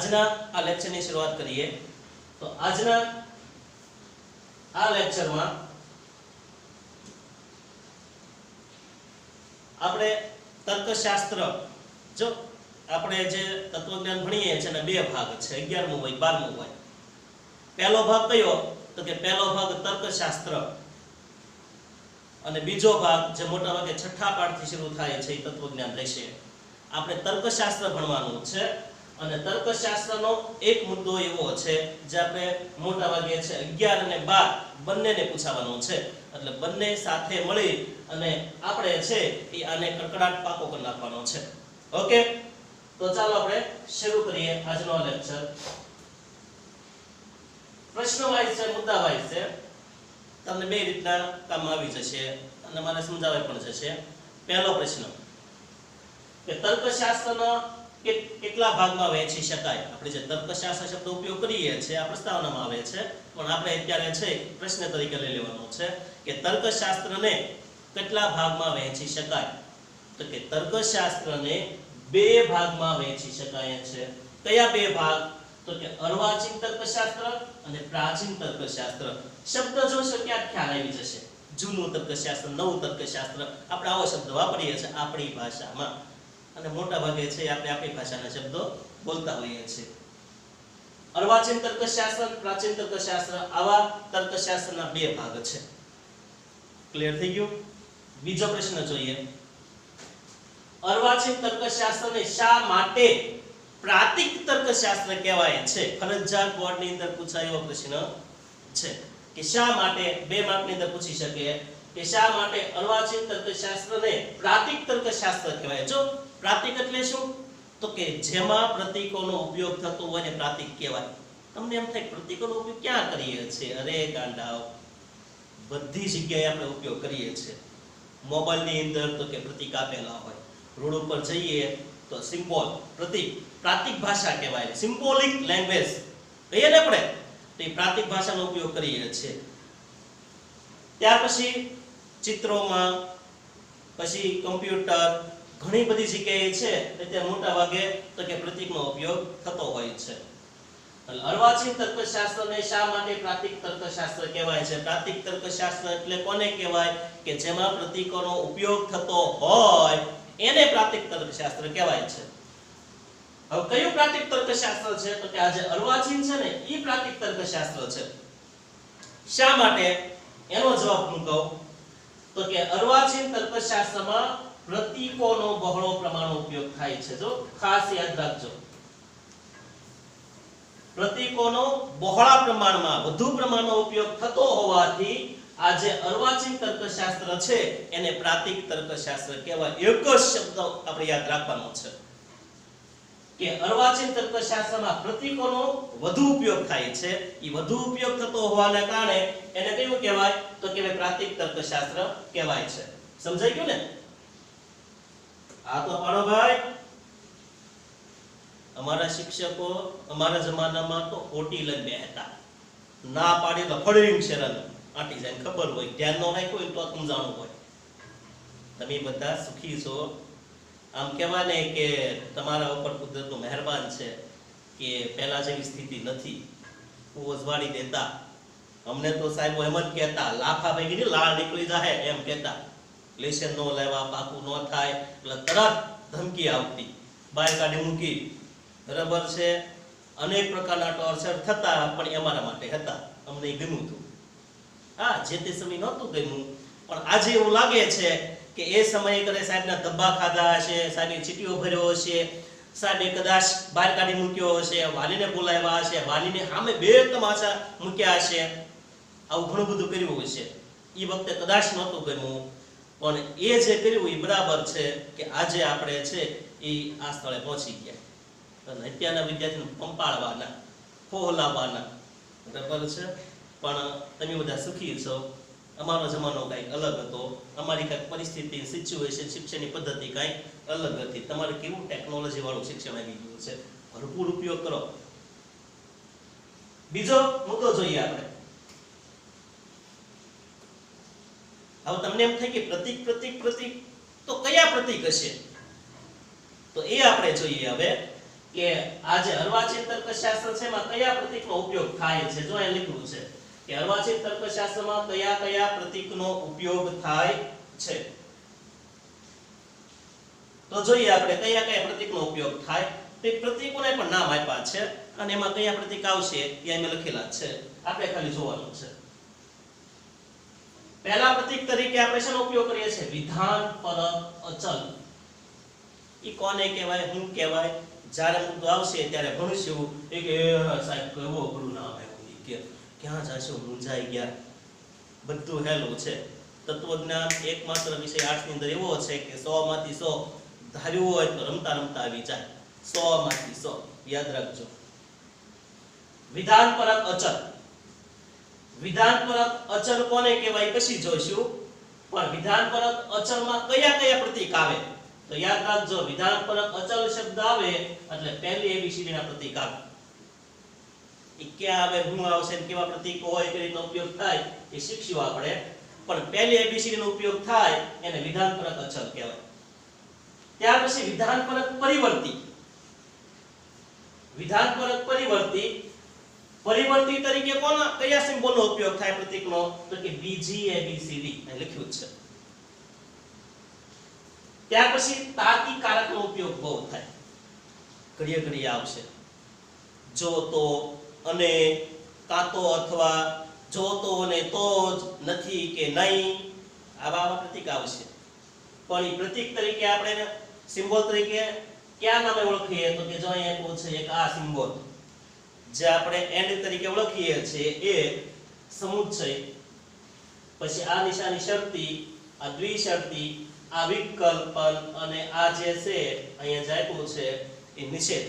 આજના આ લેક્ચરની શરૂઆત કરીએ તો આજના આ લેક્ચરમાં આપણે તર્કશાસ્ત્ર જો આપણે જે તત્વજ્ઞાન ભણીએ છીએ એના બે ભાગ છે 11મું હોય 12મું હોય પહેલો ભાગ કયો તો કે પહેલો ભાગ તર્કશાસ્ત્ર અને બીજો ભાગ જે મોટા ભાગે છઠ્ઠા પાઠથી શરૂ થાય છે એ તત્વજ્ઞાન રહેશે આપણે તર્કશાસ્ત્ર ભણવાનું છે અને તર્કશાસ્ત્રનો એક મુદ્દો એવો છે જે આપણે મોટા ભાગે છે 11 અને 12 બંનેને પૂછાવાનો છે એટલે બંને સાથે મળી અને આપણે છે એ આને કડકડાટ પાકો કરી નાખવાનો છે ઓકે તો ચાલો આપણે શરૂ કરીએ આજનો લેક્ચર પ્રશ્નો વાઇઝ છે મુદ્દા વાઇઝ છે તમને બે રીતના કામ આવી જશે અને મારે સમજાવવા પણ જશે પહેલો પ્રશ્ન કે તર્કશાસ્ત્રના કેટલા ભાગમાં વહેંચી શકાય આપણે જે તર્કશાસ્ત્ર શબ્દ ઉપયોગ કરીએ છીએ આ પ્રસ્તાવનામાં આવે છે પણ આપણે અત્યારે છે પ્રશ્ન તરીકે લઈ લેવાનો છે કે તર્કશાસ્ત્રને કેટલા ભાગમાં વહેંચી શકાય તો કે તર્કશાસ્ત્રને બે ભાગમાં વહેંચી શકાય છે કયા બે ભાગ તો કે અર્વાચીન તર્કશાસ્ત્ર અને પ્રાચીન તર્કશાસ્ત્ર શબ્દ જોશો ક્યાં ખ્યાલ આવી જશે જૂનું તર્કશાસ્ત્ર નવું તર્કશાસ્ત્ર આપણે આવો શબ્દ વાપરીએ છીએ આપણી ભાષામાં અને મોટા ભાગે છે આપણે આપણી ભાષાના શબ્દો બોલતા હોઈએ છીએ અર્વાચીન તર્કશાસ્ત્ર પ્રાચીન તર્કશાસ્ત્ર આવા તર્કશાસ્ત્રના બે ભાગ છે ક્લિયર થઈ ગયું બીજો પ્રશ્ન જોઈએ અર્વાચીન તર્કશાસ્ત્રને શા માટે પ્રાતિક તર્કશાસ્ત્ર કહેવાય છે ફરજિયાત બોર્ડની અંદર પૂછાયેલો પ્રશ્ન છે કે શા માટે બે માર્કની અંદર પૂછી શકે કે શા માટે અર્વાચીન તર્કશાસ્ત્રને પ્રાતિક તર્કશાસ્ત્ર કહેવાય જો પ્રાતિક એટલે શું તો કે જેમાં પ્રતીકોનો ઉપયોગ થતો હોય ને પ્રાતિક કહેવાય તમને એમ થાય પ્રતીકોનો ઉપયોગ ક્યાં કરીએ છીએ અરે ગાંડાઓ બધી જગ્યાએ આપણે ઉપયોગ કરીએ છીએ મોબાઈલની અંદર તો કે પ્રતીક આપેલા હોય રોડ ઉપર જઈએ તો સિમ્બોલ પ્રતીક પ્રાતિક ભાષા કહેવાય સિમ્બોલિક લેંગ્વેજ કહીએ ને આપણે તો એ પ્રાતિક ભાષાનો ઉપયોગ કરીએ છીએ ત્યાર પછી ચિત્રોમાં પછી કમ્પ્યુટર ઘણી બધી જગ્યાએ છે એટલે મોટા ભાગે તો કે પ્રતીકનો ઉપયોગ થતો હોય છે અર્વાચીન તર્કશાસ્ત્રને શા માટે પ્રાતિક તર્કશાસ્ત્ર કહેવાય છે પ્રાતિક તર્કશાસ્ત્ર એટલે કોને કહેવાય કે જેમાં પ્રતીકોનો ઉપયોગ થતો હોય એને પ્રાતિક તર્કશાસ્ત્ર કહેવાય છે હવે કયું પ્રાતિક તર્કશાસ્ત્ર છે તો કે આ જે અર્વાચીન છે ને એ પ્રાતિક તર્કશાસ્ત્ર છે શા માટે એનો જવાબ હું કહું તો કે અર્વાચીન તર્કશાસ્ત્રમાં પ્રતીકોનો બહોળો પ્રમાણનો ઉપયોગ થાય છે જો ખાસ યાદ રાખજો પ્રતીકોનો બહોળા પ્રમાણમાં વધુ પ્રમાણનો ઉપયોગ થતો હોવાથી આ જે અર્વાચીન તર્કશાસ્ત્ર છે એને પ્રાતિક તર્કશાસ્ત્ર કહેવાય એક જ શબ્દ આપણે યાદ રાખવાનો છે કે અર્વાચીન તર્કશાસ્ત્રમાં પ્રતીકોનો વધુ ઉપયોગ થાય છે એ વધુ ઉપયોગ થતો હોવાને કારણે એને કયું કહેવાય તો કે પ્રાતિક તર્કશાસ્ત્ર કહેવાય છે સમજાઈ ગયું ને આ તો પાડો ભાઈ અમારા શિક્ષકો અમારા જમાનામાં તો ઓટી લઈને બેહતા ના પાડી તો ફળીંગ શરન આટી જાય ખબર હોય ધ્યાન ન રાખ્યું હોય તો સમજાણું હોય તમે બધા સુખી છો આમ કહેવાય ને કે તમારા ઉપર કુદરતનું મહેરબાન છે કે પહેલા જેવી સ્થિતિ નથી ઓઝવાડી દેતા અમને તો સાહેબ એમ જ કહેતા લાફા ભાઈ લાળ નીકળી જાય એમ કહેતા લેશન નો લેવા પાકું ન થાય એટલે તરત ધમકી આવતી બહાર કાઢી મૂકી બરાબર છે અનેક પ્રકારના ટોર્ચર થતા પણ અમારા માટે હતા અમને ગમ્યું હતું હા જે તે સમય નહોતું ગમ્યું પણ આજે એવું લાગે છે કે એ સમયે કરે સાહેબના ધબ્બા ખાધા હશે સાહેબે ચીટીઓ ભર્યો હશે સાહેબે કદાચ બહાર કાઢી મૂક્યો હશે વાલીને બોલાવ્યા હશે વાલીને સામે બે તમાચા મૂક્યા હશે આવું ઘણું બધું કર્યું હશે એ વખતે કદાચ નહોતું ગમ્યું પણ એ જે કર્યું એ બરાબર છે કે આજે આપણે છે એ આ સ્થળે પહોંચી ગયા અને અત્યારના વિદ્યાર્થીને પંપાળવાના ફોહલાવાના બરાબર છે પણ તમે બધા સુખી છો અમારો જમાનો કંઈક અલગ હતો અમારી કંઈક પરિસ્થિતિ સિચ્યુએશન શિક્ષણની પદ્ધતિ કંઈક અલગ હતી તમારે કેવું ટેકનોલોજી વાળું શિક્ષણ આવી ગયું છે ભરપૂર ઉપયોગ કરો બીજો મુદ્દો જોઈએ આપણે હવે તમને એમ થાય કે પ્રતીક પ્રતીક પ્રતીક તો કયા પ્રતીક હશે તો એ આપણે જોઈએ હવે કે આ જે અર્વાચીન તર્કશાસ્ત્ર છે એમાં કયા પ્રતીકનો ઉપયોગ થાય છે. જો અહીં લખ્યું છે કે અર્વાચીન તર્કશાસ્ત્રમાં કયા કયા પ્રતીકનો ઉપયોગ થાય છે. તો જોઈએ આપણે કયા કયા પ્રતીકનો ઉપયોગ થાય. તે પ્રતીકોને પણ નામ આપ્યા છે અને એમાં કયા પ્રતીક આવશે એ અહીં લખેલા છે, આપણે ખાલી જોવાનું છે. પહેલા પ્રતીક તરીકે આપણે શેનો ઉપયોગ કરીએ છીએ? વિધાન પરક અચલ. ઈ કોને કહેવાય, શું કહેવાય? જ્યારે મુદ્દો આવશે ત્યારે ભણશું એ કે સાહેબ કેવો અઘરું નામ આવ્યું, કે ક્યાં જાશો મૂંઝાઈ ગયા. બધું હેલું છે. તત્વજ્ઞાન એકમાત્ર વિષય આર્ટ્સ ની અંદર એવો છે કે 100 માંથી 100 ધાર્યું હોય તો રમતા રમતા આવી જાય. 100 માંથી 100 યાદ રાખજો. વિધાન પરક અચલ. વિધાન પરક અચલ કોને કહેવાય પછી જોઈશું. પણ વિધાન પરક અચલમાં કયા કયા પ્રતીક આવે તો યાદ રાખજો. વિધાન પરક અચલ શબ્દ આવે એટલે પહેલી એબીસીડી ના પ્રતીક આવે. એ ક્યાં આવે, શું આવશે, કેવા પ્રતીકો હોય, કઈ રીતનો ઉપયોગ થાય એ શીખશું આપણે. પણ પહેલી એબીસીડી નો ઉપયોગ થાય એને વિધાન પરક અચલ કહેવાય. ત્યાર પછી વિધાન પરક પરિવર્તી. વિધાન પરક પરિવર્તી. પરિવર્તી તરીકે કોના કયા સિમ્બોલનો ઉપયોગ થાય પ્રતીકનો? તો કે બીજી એબીસીડી અહીં લખ્યું છે. ત્યાર પછી તાર્કિક કારકનો ઉપયોગ બહુ થાય. ઘડીએ ઘડીએ આવશે. જો તો, અને, કાં તો, અથવા, જો તો અને તો જ, નથી કે નહીં, આવા પ્રતીક આવશે. પણ એ પ્રતીક તરીકે આપણે સિમ્બોલ તરીકે કયા નામે ઓળખીએ તો કે જો અહીંયા આપ્યું છે એક આ સિમ્બોલ જે આપણે એન્ડ તરીકે ઓળખીએ છીએ એ સમુચ્ચય, પછી આ નિશાની શરતી, આ દ્વિશરતી, આ વિકલ્પન અને આ જે છે અહીંયા જે આપ્યું છે એ નિષેધ.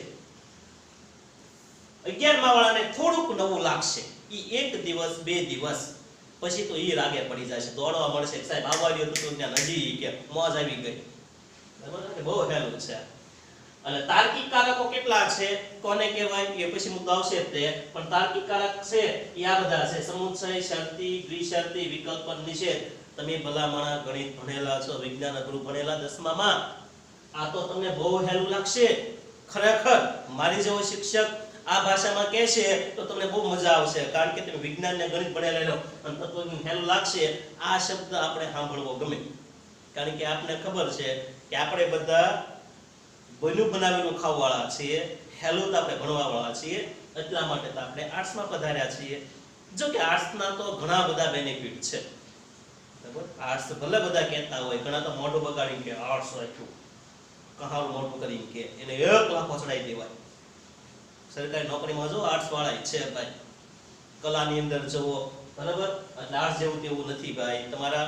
11મા વાળાને થોડુંક નવું લાગશે. ઈ એક દિવસ બે દિવસ પછી તો ઈ રાગે પડી જશે, દોડવા મળશે સાહેબ આવવા રહ્યો તો ત્યાં નજી કે મોજ આવી ગઈ. બરાબર ને, બહુ હેલું છે. અને તાર્કિક કારકો કેટલા છે કોને કહેવાય એ પછી મુદ્દો આવશે તે. પણ તાર્કિક કારક છે એ આ બધા છે: સમુચ્ચય, શરતી, દ્વિશરતી, વિકલ્પન, નિષેધ. તમે ભલામણા ગણિત ભણેલા છો, વિજ્ઞાન અઘરું ભણેલા 10મામાં, આ તો તમને બહુ હેલું લાગશે. ખરેખર મારી જેવો શિક્ષક આ ભાષામાં કહેશે તો તમને બહુ મજા આવશે, કારણ કે તમે વિજ્ઞાન ને ગણિત ભણેલા છો અને તત્વજ્ઞાન હેલું લાગશે. આ શબ્દ આપણે સાંભળવો ગમે, કારણ કે આપને ખબર છે કે આપણે બધા બન્યું બનાવેલું ખાવાવાળા છીએ, હેલું તો આપણે ભણવાવાળા છીએ, એટલા માટે તો આપણે આર્ટ્સમાં પધાર્યા છીએ. જો કે આર્ટ્સના તો ઘણા બધા બેનિફિટ છે. બરાબર, આર્ટ્સ ભલે બધા કહેતા હોય, ઘણા તો મોઢું બગાડીને કે આર્ટ્સ રાખ્યું, કહારું મોઢું કરીને કે એને 1 લાખ ચડાવી દેવાય. સરકારી નોકરીમાં જો આર્ટ્સ વાળા છે ભાઈ, કલાની અંદર જુઓ, બરાબર, એટલે આર્ટ્સ જેવું તેવું નથી ભાઈ. તમારા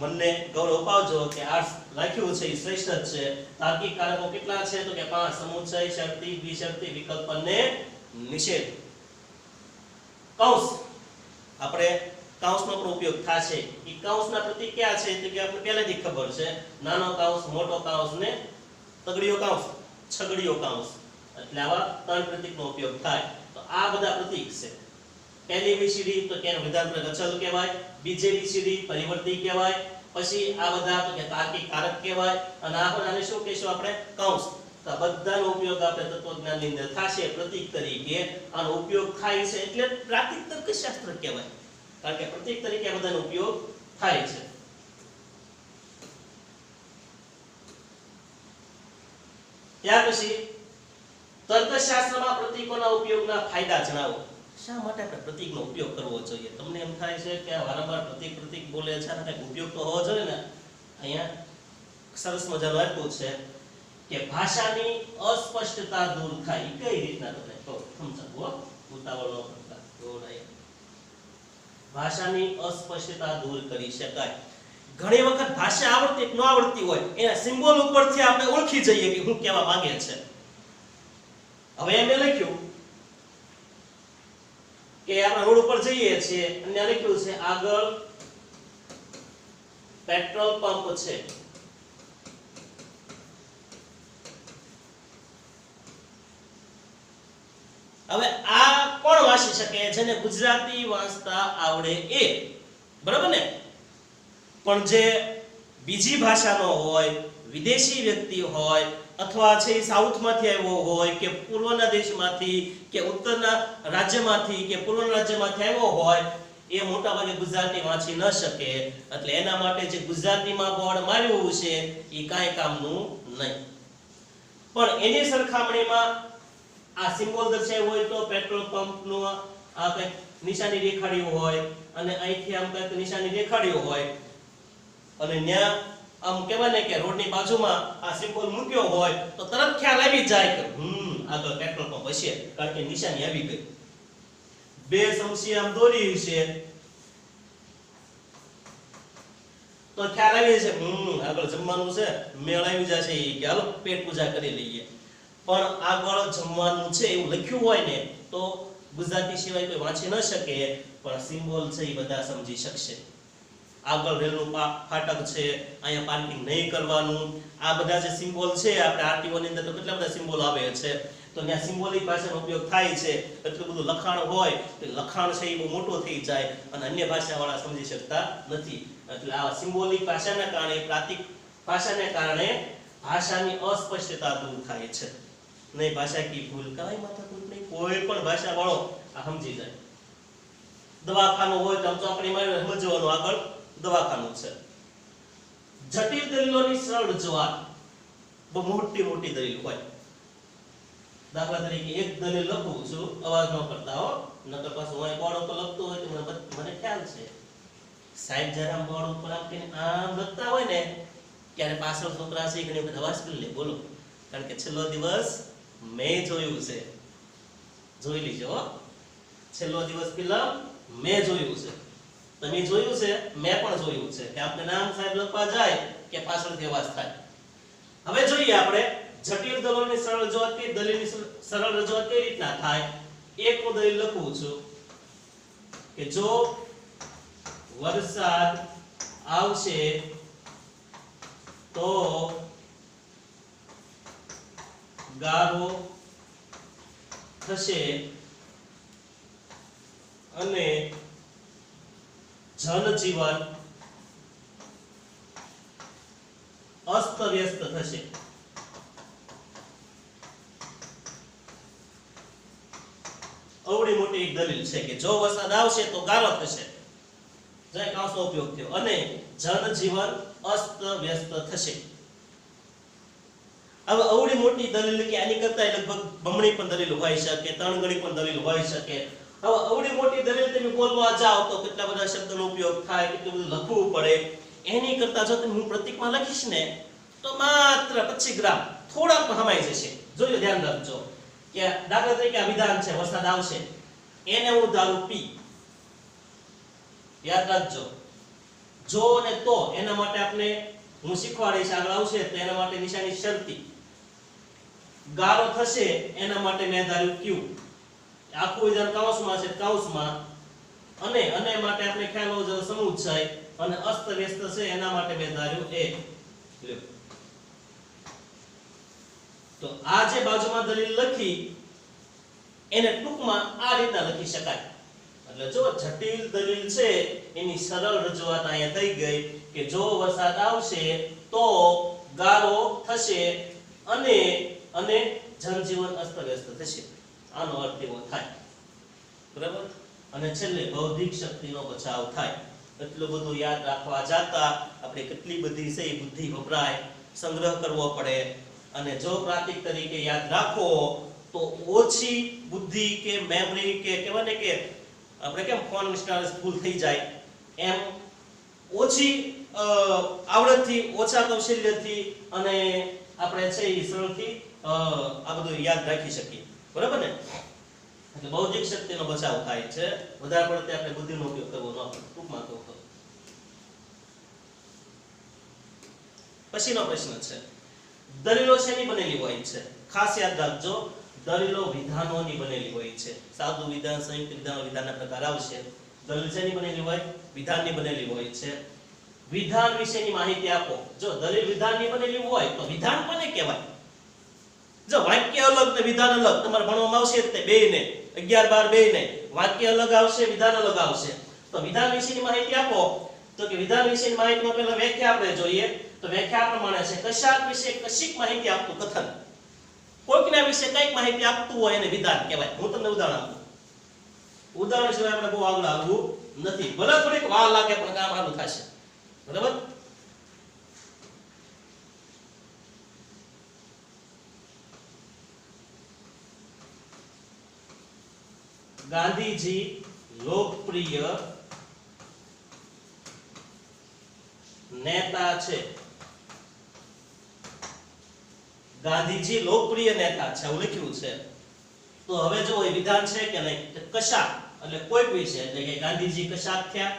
મનને ગૌરવ અપાવજો કે આર્ટ્સ રાખ્યું છે એ શ્રેષ્ઠ જ છે. તાર્કિક કારકો કેટલા છે તો કે 5: સમુચ્ચય, શરતી, દ્વિશરતી, વિકલ્પન ને નિષેધ. કૌંસ, આપણે કૌંસનો પણ ઉપયોગ થશે. એ કૌંસના પ્રતીક ક્યાં છે તો કે આપણે પહેલેથી ખબર છે: નાનો કૌંસ, મોટો કૌંસ ને તગડીયો કૌંસ, છગડીયો કૌંસ. એટલે આવા 3 પ્રતીકનો ઉપયોગ થાય. તો આ બધા પ્રતીક છે. પહેલી એબીસીડી તો કે વિધાન પરક અચલ કહેવાય, બીજી એબીસીડી પરિવર્તી કહેવાય, પછી આ બધા તો કે તાર્કિક કારક કહેવાય, અને આ બધાને શું કહેશું આપણે? કૌંસ. તો આ બધાનો ઉપયોગ આપણે તત્વજ્ઞાનની અંદર થશે પ્રતીક તરીકે. આનો ઉપયોગ થાય છે એટલે પ્રાતિક તર્કશાસ્ત્ર કહેવાય, કારણ કે પ્રતીક તરીકે આ બધાનો ઉપયોગ થાય છે. ત્યાર પછી તર્કશાસ્ત્રમાં પ્રતીકોના ઉપયોગના ફાયદા જણાવો. શા માટે આપણે પ્રતીકનો ઉપયોગ કરવો જોઈએ? તમને એમ થાય છે કે આ વારંવાર પ્રતીક બોલે છે અને કંઈક ઉપયોગ તો હોવો જોઈએ ને. અહીંયા સરસ મજાનું આપ્યું છે કે ભાષાની અસ્પષ્ટતા દૂર થાય. કઈ રીતના તમને કહો, સમજાવો, ઉતાવળ ન કરતા. ભાષાની અસ્પષ્ટતા દૂર કરી શકાય. ઘણી વખત ભાષા આવડતી કે ન આવડતી હોય, એના સિમ્બોલ ઉપરથી આપણે ઓળખી જઈએ કે શું કહેવા માંગે છે. હવે એમ લખ્યું કે આપણે રોડ ઉપર જઈએ છીએ અને લખ્યું છે આગળ પેટ્રોલ પંપ છે. હવે આ કોણ વાંચી શકે? જેને ગુજરાતી વાંચતા આવડે એ, બરાબર ને. પણ જે બીજી ભાષાનો હોય, વિદેશી વ્યક્તિ હોય અથવા છે સાઉથમાંથી આવ્યો હોય કે પૂર્વના દેશમાંથી કે ઉત્તરના રાજ્યમાંથી કે પૂર્વના રાજ્યમાંથી આવ્યો હોય એ મોટાભાગે ગુજરાતી વાંચી ન શકે, એટલે એના માટે જે ગુજરાતીમાં બોર્ડ માર્યું છે એ કાંઈ કામનું નહીં. પણ એની સરખામણીમાં આ સિમ્બોલ દર્શાવ્યો હોય તો પેટ્રોલ પંપનું આ કંઈક નિશાની દેખાડ્યું હોય અને અહીંથી આમ કંઈક નિશાની દેખાડ્યું હોય અને ત્યાં આમ કહેવાય ને કે રોડની બાજુમાં આ સિમ્બોલ મૂક્યો હોય તો તરત ખ્યાલ આવી જાય કે આગળ પેટ્રોલ પંપ હશે, કારણ કે નિશાની આવી ગઈ. બે સમસી આમ દોરી છે તો ખ્યાલ આવી છે આગળ જમવાનું છે, મેળ આવી જશે કે હાલો પેટ પૂજા કરી લઈએ. પણ આગળ જમવાનું છે એવું લખ્યું હોય ને તો ગુજરાતી સિવાય કોઈ વાંચી ન શકે, પણ સિમ્બોલ છે એ બધા સમજી શકશે. આગળ રેલનું ફાટક છે, અહીંયા પાર્કિંગ નહીં કરવાનું, આ બધા જે સિમ્બોલ છે આપણે આરટીઓ ની અંદર તો કેટલા બધા સિમ્બોલ આવે છે, તો ત્યાં સિમ્બોલિક ભાષાનો ઉપયોગ થાય છે. એટલું બધું લખાણ હોય તો લખાણ છે એ બહુ મોટું થઈ જાય અને અન્ય ભાષાવાળા સમજી શકતા નથી. એટલે આ સિમ્બોલિક ભાષાના કારણે, પ્રાતિક ભાષાને કારણે ભાષાની અસ્પષ્ટતા દૂર થાય છે. નહીં ભાષા કી ભૂલ કાંઈ માથાકૂટ નહીં, કોઈ પણ ભાષાવાળો આ સમજી જાય. દવાખાનું હોય તો આમ ચોકડીમાં સમજવાનું આગળ દવાખાનું છે. જટિલ દલીલોની સરળ રજૂઆત બહુ મોટી મોટી દલીલ હોય. દાખલા તરીકે એક દલીલ લખું છું, અવાજ ન કરતા હો, નકર પાછું હું બોર્ડ ઉપર લખતો હોય તો મને ખ્યાલ છે સાહેબ જરા બોર્ડ ઉપર આમ લખતા હોય ને ત્યારે પાછળ છોકરા છે ઘણી વખત અવાજ કરી લે, બોલો, કારણ કે છેલ્લો દિવસ મેં જોયું છે, જોઈ લીજો હો, છેલ્લો દિવસ ફિલ્મ મેં જોયું છે, તમે જોયું છે, મેં પણ જોયું છે કે આપણે નામ સાહેબ લખવા જાય કે પાછળથી અવાજ થાય. હવે જોઈએ આપણે જટિલ દલીલોની સરળ રજૂઆત કે દલીલની સરળ રજૂઆત કઈ રીતના થાય. એક હું દલીલ લખું છું કે જો વરસાદ આવશે તો ગારો થશે અને જનજીવન અસ્તવ્યસ્ત થશે. અવળી મોટી એક દલીલ છે કે જો વરસાદ આવશે તો ગારો થશે, જય કાંસનો ઉપયોગ થયો, અને જનજીવન અસ્તવ્યસ્ત થશે. હવે અવળી મોટી દલીલ કે આની કરતા લગભગ બમણી પણ દલીલ હોઈ શકે, ત્રણ ગણી પણ દલીલ હોઈ શકે. હવે અવળી મોટી દલીલ તમે બોલવા જાઓ તો કેટલા બધા શબ્દોનો ઉપયોગ થાય, કેટલું બધું લખવું પડે. એની કરતા જો તમે હું પ્રતીકમાં લખીશ ને તો માત્ર 25 ગ્રામ થોડાક હમાઈ જશે. જોજો, ધ્યાન રાખજો કે દાખલા તરીકે આ વિધાન છે વરસાદ આવશે, એને હું ધારું પી, યાદ રાખજો. જો અને તો એના માટે આપણે હું શીખવાડીશ આગળ આવશે તો એના માટે નિશાની શરતી. ગારો થશે એના માટે મેં ધાર્યું ક્યુ, આખું વિધાન કૌંસમાં છે, કૌંસમાં. અને માટે આપણે ખ્યાલ હોવો જોઈએ સમુચ્ચય, અને અસ્તવ્યસ્ત છે એના માટે મેં ધાર્યું એ. તો આ જે બાજુમાં દલીલ લખી એને ટૂંકમાં આ રીતના લખી શકાય. એટલે જો જટિલ દલીલ છે એની સરળ રજૂઆત અહીંયા થઈ ગઈ કે જો વરસાદ આવશે તો ગારો થશે અને જનજીવન અસ્તવ્યસ્ત થશે. આનો અર્થ એવો થાય, બરાબર. અને છેલ્લે બૌદ્ધિક શક્તિનો બચાવ થાય. એટલું બધું યાદ રાખવા જાતા આપણે કેટલી બધી છે બુદ્ધિ વપરાય, સંગ્રહ કરવો પડે. અને જો પ્રાતિક તરીકે યાદ રાખો તો ઓછી બુદ્ધિ કે મેમરી કે કહેવાય ને કે આપણે કેમ ફોન સ્ટાર્સ ફૂલ થઈ જાય એમ ઓછી આવડતથી, ઓછા કૌશલ્યથી અને આપણે છે એ સરળથી આ બધું યાદ રાખી શકીએ, બરાબર ને. એટલે બૌદ્ધિક શક્તિનો બચાવ થાય છે. વધારે પડતે આપણે બુદ્ધિનો ઉપયોગ કરવો ન પડે, ટૂંકમાં કહું તો. પછીનો પ્રશ્ન છે દલીલો શેની બનેલી હોય છે? ખાસ યાદ રાખજો, દલીલો વિધાનોની બનેલી હોય છે. સાદું વિધાન, સંયુક્ત વિધાન, વિધાનના પ્રકાર આવશે. દલીલ શેની બનેલી હોય? વિધાનની બનેલી હોય છે. વિધાન વિશેની માહિતી આપો. જો દલીલ વિધાનની બનેલી હોય તો વિધાન કોને કહેવાય? જો વાક્ય અલગ ને વિધાન અલગ તમારે ભણવામાં આવશે તે બેયને 11 12 બેયને વાક્ય અલગ આવશે, વિધાન અલગ આવશે. તો વિધાન વિશેની માહિતી આપો તો કે વિધાન વિશેની માહિતીમાં પહેલા વ્યાખ્યા આપણે જોઈએ. તો વ્યાખ્યા પ્રમાણે છે કશાક વિશે કશીક માહિતી આપતું કથન, કોઈકના વિશે કઈક માહિતી આપતું હોય એને વિધાન કહેવાય. હું તમને ઉદાહરણ આપું. ઉદાહરણ સિવાય આપણે બહુ આગળ આવવું નથી. ભલે થોડીક વાર લાગે પણ કામ આગળ થશે. બરાબર? ગાંધીજી લોકપ્રિય નેતા છે. ગાંધીજી લોકપ્રિય નેતા છે એવું લખ્યું છે. તો હવે જો એ વિધાન છે કે નહીં, તો કશાક એટલે કોઈક વિશે, એટલે કે ગાંધીજી કશાક થયા.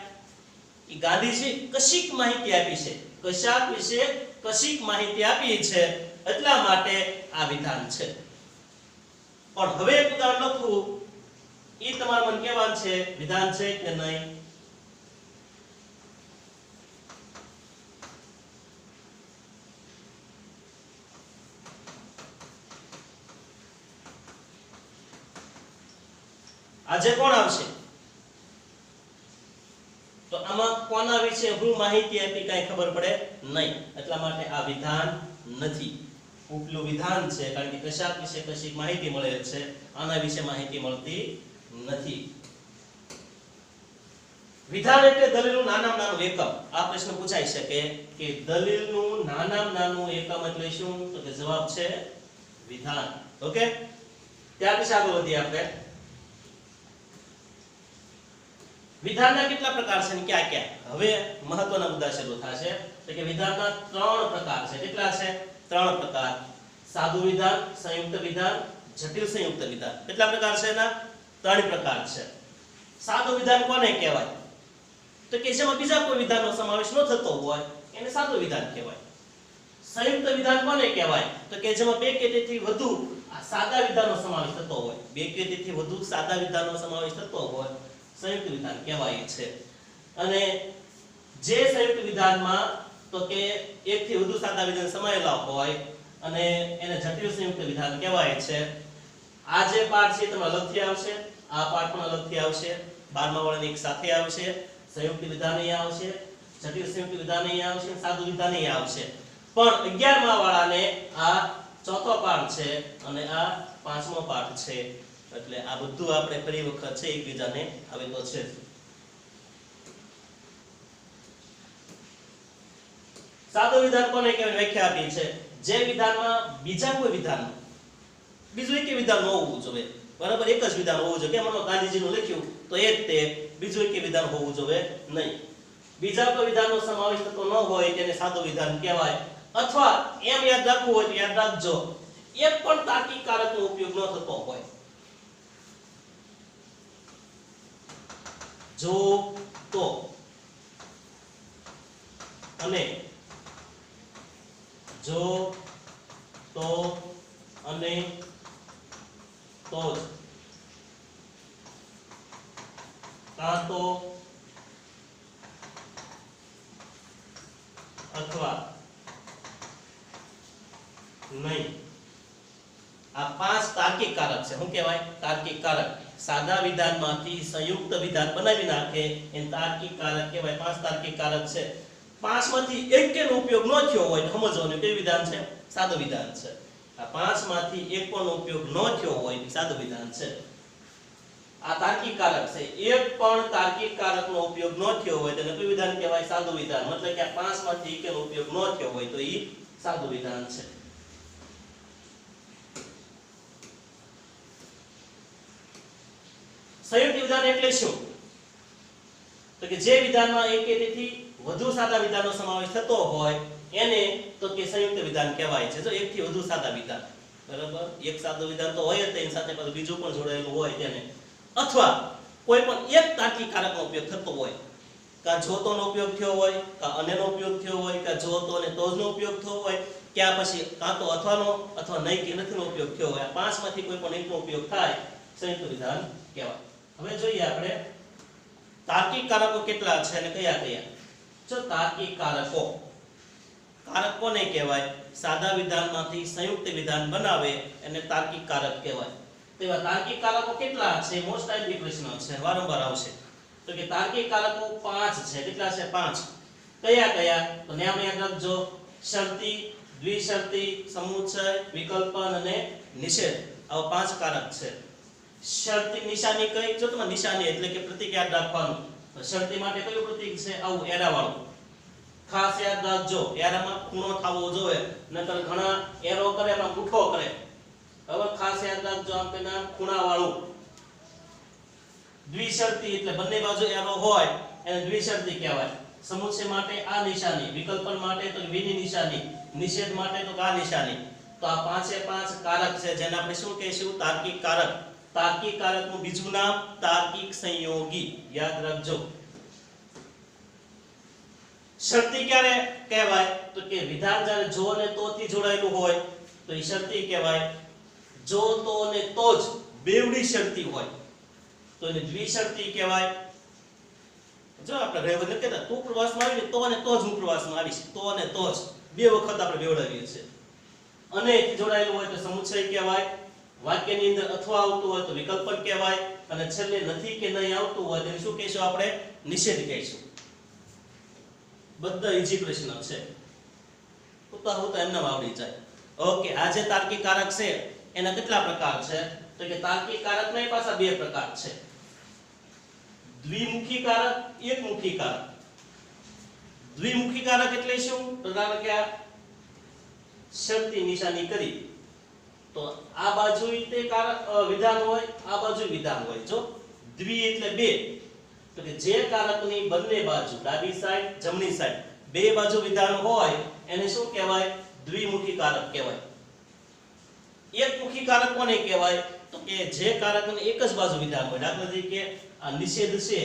એ ગાંધીજી કશીક માહિતી આપી છે, કશાક વિશે કશીક માહિતી આપી છે, એટલા માટે આ વિધાન છે. પણ હવે એક ઉદાહરણ લખવું, એ તમારા મન કહેવાનું છે વિધાન છે કે નહીં. આજે કોણ આવશે? તો આમાં કોના વિશે હું માહિતી આપી કઈ ખબર પડે નહીં, એટલા માટે આ વિધાન નથી. ઉપલું વિધાન છે, કારણ કે કશાક વિશે કશીક માહિતી મળે છે, આના વિશે માહિતી મળતી નથી. વિધાન એટલે દલીલનું નાનામાં નાનું એકમ. આ પ્રશ્ન પૂછાઈ શકે કે દલીલનું નાનામાં નાનું એકમ એટલે શું? તો કે જવાબ છે વિધાન. ઓકે, ત્યાર પછી આગળ વધીએ આપણે. વિધાનના કેટલા પ્રકાર છે અને ક્યાં ક્યાં? હવે મહત્વના મુદ્દા શરૂ થશે. તો કે વિધાનના 3 પ્રકાર છે. કેટલા છે? 3 પ્રકાર. સાદું વિધાન, સંયુક્ત વિધાન, જટિલ સંયુક્ત વિધાન. કેટલા પ્રકાર છે એના? 3 પ્રકાર છે. સાદું વિધાન કોને કહેવાય? તો કે જેમાં બીજા કોઈ વિધાનનો સમાવેશ ન થતો હોય એને સાદું વિધાન કહેવાય. સંયુક્ત વિધાન કોને કહેવાય? તો કે જેમાં બે કે તેથી વધુ સાદા વિધાનનો સમાવેશ થતો હોય. બે કે તેથી વધુ સાદા વિધાનનો સમાવેશ થતો હોય સંયુક્ત વિધાન કહેવાય છે. અને જે સંયુક્ત વિધાનમાં તો કે એક થી વધુ સાદા વિધાન સમાયેલા હોય અને એને જટિલ સંયુક્ત વિધાન કહેવાય છે. આ જે પાઠ છે તમને અલગથી આવશે, આ પાઠ પણ અલગથી આવશે, 12મા વાળાની એક સાથે આવશે, સંયુક્ત વિધાન અહીં આવશે, જટિલ સંયુક્ત વિધાન અહીં આવશે, સાદું વિધાન અહીં આવશે. પણ 11મા વાળાને આ ચોથો પાઠ છે અને આ 5મો પાઠ છે. એટલે આ બધું આપણે ફરી વખત છે એકબીજાને હવે તો છે. સાદું વિધાન કોને કહેવાય? વ્યાખ્યા આપી છે જે વિધાનમાં બીજા કોઈ વિધાન, બીજું એક વિધાન ન હોવું જોઈએ. બરાબર? એક જ વિધાન હોવું જોઈએ. કેમ? ગાંધીજીનું લખ્યું તો એ જ તે, બીજું એક વિધાન હોવું જોઈએ નહીં. બીજા કોઈ વિધાનનો સમાવેશ થતો ન હોય તેને સાદું વિધાન કહેવાય. અથવા એમ યાદ રાખવું હોય તો યાદ રાખજો, એક પણ તાર્કિક કારકનો ઉપયોગ ન થતો હોય. જો તો અને જો તો અને તો જ, કાં તો અથવા નહીં. આ 5 તાર્કિક કારક છે. શું કહેવાય? તાર્કિક કારક. સાદા વિધાનમાંથી સંયુક્ત વિધાન બનાવી નાખે એને તાર્કિક કારક કહેવાય. 5 તાર્કિક કારક છે. 5 માંથી એક કેનો ઉપયોગ ન થયો હોય તો સમજવાનું કયું વિધાન છે? સાદું વિધાન છે. આ 5 માંથી એક પણ ઉપયોગ ન થયો હોય તો સાદું વિધાન છે. આ તાર્કિક કારક છે. એક પણ તાર્કિક કારકનો ઉપયોગ ન થયો હોય તો કયું વિધાન કહેવાય? સાદું વિધાન. મતલબ કે આ 5 માંથી એકનો ઉપયોગ ન થયો હોય તો ઈ સાદું વિધાન છે. સંયુક્ત વિધાન એટલે શું? તો કે જે વિધાનમાં એક કે તેથી વધુ સાદા વિધાનનો સમાવેશ થતો હોય એને તો કે સંયુક્ત વિધાન કહેવાય છે. જો એક થી વધુ સાદા વિધાન, બરાબર? એક સાદું વિધાન તો હોય જ, તેની સાથે પાછું બીજું પણ જોડાયેલું હોય તેને. અથવા કોઈ પણ એક તાર્કિક કારકનો ઉપયોગ થતો હોય, કા જોતોનો ઉપયોગ થયો હોય, કા અનેનો ઉપયોગ થયો હોય, કા જોતો અને તોજનો ઉપયોગ થયો હોય, ક્યાં પછી કાં તો અથવાનો અથવા નહીં કે નથીનો ઉપયોગ થયો હોય. આ 5 માંથી કોઈ પણ એકનો ઉપયોગ થાય સંયુક્ત વિધાન કહેવાય. હવે જોઈએ આપણે તાર્કિક કારકો કેટલા છે અને કયા કયા. જો તાર્કિક કારકો, કારક કોને કહેવાય? સાદા વિધાનમાંથી સંયુક્ત વિધાન બનાવે એને તાર્કિક કારક કહેવાય. તેવા તાર્કિક કારકો કેટલા છે? મોસ્ટ ટાઈમલી પ્રશ્ન છે, વારંવાર આવશે. તો કે તાર્કિક કારકો 5 છે. કેટલા છે? 5. કયા કયા? તો નામ યાદ રાખજો. શરતી, દ્વિશરતી, સમુચ્ચય, વિકલ્પન અને નિષેધ આવા 5 કારક છે. શરતી નિશાની કઈ? જો તમે નિશાની એટલે કે પ્રતીક યાદ રાખવાનું. તો શરતી માટે કયું પ્રતીક છે? આવું એરા વાળું. ખાસ યાદ રાખજો, એરામાં ખૂણો થવો જોઈએ, નકર ઘણા એરો કરે એમાં મુઠ્ઠો કરે. હવે ખાસ યાદ રાખજો, આમ કે નામ ખૂણા વાળું. દ્વિશરતી એટલે બંને બાજુ એરો હોય એને દ્વિશરતી કહેવાય. સમુચ્ચય માટે આ નિશાની, વિકલ્પન માટે તો વીની નિશાની, નિષેધ માટે તો આ નિશાની. તો આ 5 કારક છે જેને આપણે શું કહીશું? તાર્કિક કારક. તાર્કિક કારકનું બીજું નામ તાર્કિક સંયોગી. યાદ રાખજો. શરતી ક્યારે કહેવાય? તો કે વિધાન જ્યારે જો અને તો થી જોડાયેલું હોય તો એ શરતી કહેવાય. જો તો અને તો જ બેવડી શરતી હોય તો એને દ્વિશરતી કહેવાય. જો આપણે રેવન કહેતા તું પ્રવાસમાં આવી તો અને તો જ હું પ્રવાસમાં આવીશ, તો અને તો જ બે વખત આપણે બેવડાવીએ છીએ. અને જોડાયેલું હોય તો સમુચ્ચય કહેવાય. વાક્યની અંદર અથવા આવતું હોય તો વિકલ્પન કહેવાય. અને છેલ્લે નથી કે નહીં આવતું હોય તો શું કહીશું? આપણે નિષેધ કહીશું. બધા ઈઝી પ્રશ્ન છે, ઉતા હું તો એમને આવડી જાય. ઓકે, આ જે તાર્કિક કારક છે એના કેટલા પ્રકાર છે? તો કે તાર્કિક કારકના પાછા 2 પ્રકાર છે. દ્વિમુખી કારક, એકમુખી કારક. દ્વિમુખી કારક એટલે શું? તો ધારો કે આ શરતી નિશાની કરી તો આ બાજુ તે કારક વિધાન હોય, આ બાજુ વિધાન હોય. જો દ્વિ એટલે 2, તો કે જે કારકની બંને બાજુ ડાબી સાઈડ, જમણી સાઈડ બે બાજુ વિધાન હોય એને શું કહેવાય? દ્વિમુખી કારક કહેવાય. એકમુખી કારક કોને કહેવાય? તો કે જે કારકને એક જ બાજુ વિધાન હોય. દાખલા તરીકે આ નિષેધ છે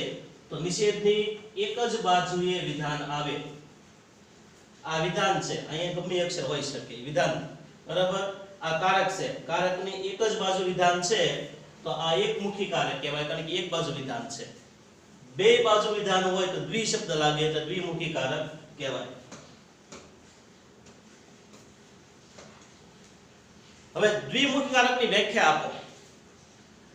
તો નિષેધની એક જ બાજુએ વિધાન આવે. આ વિધાન છે, અહીંયા ગમે અક્ષર હોઈ શકે, વિધાન. બરાબર? આ કારક છે, કારકની એક જ બાજુ વિધાન છે તો આ એકમુખી કારક કહેવાય, કારણ કે એક બાજુ વિધાન છે. બે બાજુ વિધાન હોય તો દ્વિ શબ્દ લાગે એટલે દ્વિમુખી કારક કહેવાય. હવે દ્વિમુખી કારકની વ્યાખ્યા આપો.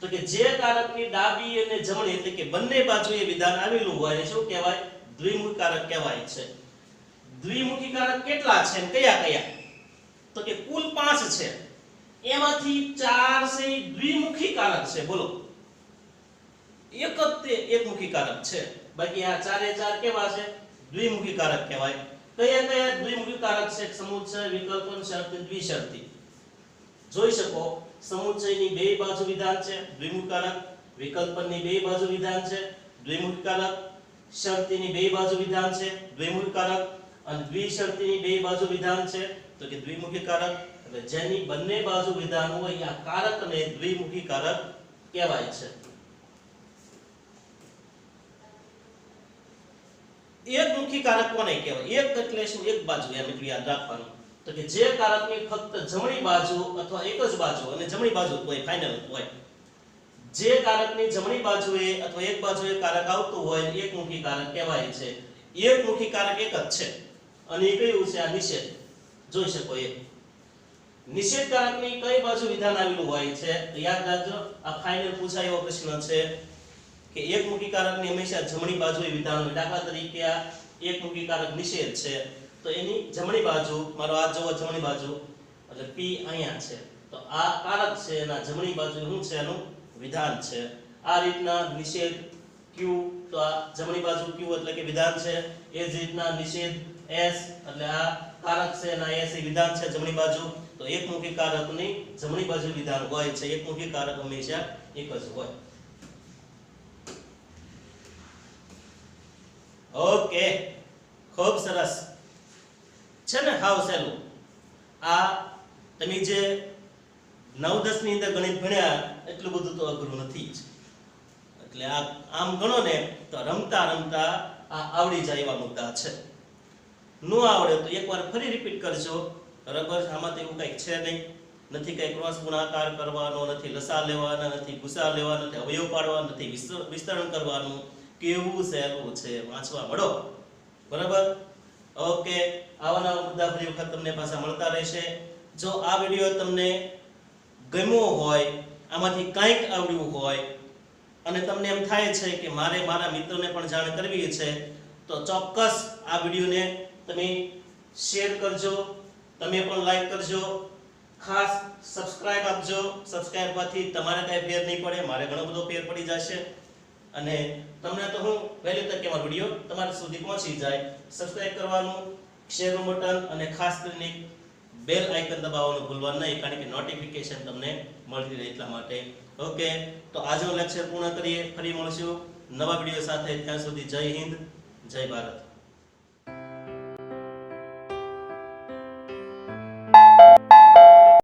તો કે જે કારકની ડાબી અને જમણી એટલે કે બંને બાજુએ વિધાન આવેલું હોય એને શું કહેવાય? દ્વિમુખી કારક કહેવાય છે. દ્વિમુખી કારક કેટલા છે અને કયા કયા? તો કે કુલ 5 છે, એમાંથી 4 છે દ્વિમુખી કારક છે. બોલો, એક જ તે એકમુખી કારક છે, બાકી આ 4 કેવા છે? દ્વિમુખી કારક કહેવાય. કયા કયા દ્વિમુખી કારક છે? સમુચ્ચય, વિકલ્પન, શરતી, દ્વિશરતી. જોઈ શકો, સમુચ્ચયની બે બાજુ વિધાન છે, દ્વિમુખી કારક. વિકલ્પનની બે બાજુ વિધાન છે, દ્વિમુખી કારક. શરતીની બે બાજુ વિધાન છે, દ્વિમુખી કારક. અને દ્વિશરતીની બે બાજુ વિધાન છે તો કે દ્વિમુખી કારક. એટલે જેની બંને બાજુ વિધાન હોય આ કારકને દ્વિમુખી કારક કહેવાય છે. એકમુખી કારક કોને કહેવાય? એક એટલે શું? એક બાજુ, એમ એટલું યાદ રાખવાનું. તો કે જે કારકની ફક્ત જમણી બાજુ અથવા એક જ બાજુ અને જમણી બાજુ હોય, ફાઇનલ હોય. જે કારકની જમણી બાજુએ અથવા એક બાજુએ કારક આવતું હોય એકમુખી કારક કહેવાય છે. એકમુખી કારક એક જ છે અને એ કયું છે? આ નિષેધ. જોઈ શકો, એ નિષેધ કારકની કઈ બાજુ વિધાન આવેલું હોય છે? તો યાદ રાખજો, આ ફાઇનલ પૂછાયેલો પ્રશ્ન છે કે એકમુખી કારકની હંમેશા જમણી બાજુએ વિધાન હોય. દાખલા તરીકે આ એકમુખી કારક નિષેધ છે તો એની જમણી બાજુ, મારો આ જોવો જમણી બાજુ એટલે P અહીંયા છે, તો આ કારક છે એના જમણી બાજુ શું છે? એનું વિધાન છે. આ રીતના નિષેધ Q, તો આ જમણી બાજુ Q એટલે કે વિધાન છે. એ જ રીતના નિષેધ S એટલે આ કારક છે એના S એ વિધાન છે જમણી બાજુ. તો એકમુખી કારકની જમણી બાજુ વિધાન હોય છે. એકમુખી કારક હંમેશા એક જ હોય. ઓકે, ખૂબ સરસ છે ને? હાવ સહેલું. આ તમે જે 9-10 ની અંદર ગણિત ભણ્યા એટલું બધું તો અઘરું નથી જ. એટલે આ આમ ગણો ને તો રમતા રમતા આ આવડી જાય એવા મુદ્દા છે. નો આવડે તો એકવાર ફરી રિપીટ કરજો. બરાબર? આમાં તો એવું કંઈક છે નહીં. નથી કંઈ ક્રોસ ગુણાકાર કરવાનો, નથી લસા લેવાના, નથી ગુસા લેવાના, નથી અવયવ પાડવાના, નથી વિસ્તરણ કરવાનું. કેવું સહેલું છે, વાંચવા મળો. બરાબર? ઓકે, આવા નવા મુદ્દા ફરી વખત તમને પાછા મળતા રહેશે. જો આ વિડીયો તમને ગમ્યો હોય, આમાંથી કંઈક આવડ્યું હોય અને તમને એમ થાય છે કે મારે મારા મિત્રોને પણ જાણ કરવી છે તો ચોક્કસ આ વિડીયોને તમે શેર કરજો, તમે પણ લાઈક કરજો, ખાસ સબસ્ક્રાઇબ આપજો. સબસ્ક્રાઇબ કરવાથી તમારે કાંઈ ફેર નહીં પડે, મારે ઘણો બધો ફેર પડી જશે અને તમને તો હું વહેલી તકે મારો વિડીયો તમારા સુધી પહોંચી જાય. સબસ્ક્રાઇબ કરવાનું, શેરનું બટન અને ખાસ કરીને બેલ આઇકન દબાવવાનું ભૂલવાનું નહીં, કારણ કે નોટિફિકેશન તમને મળતી રહે એટલા માટે. ઓકે, તો આજનો લેક્ચર પૂર્ણ કરીએ. ફરી મળશું નવા વિડીયો સાથે. ત્યાં સુધી જય હિન્દ, જય ભારત.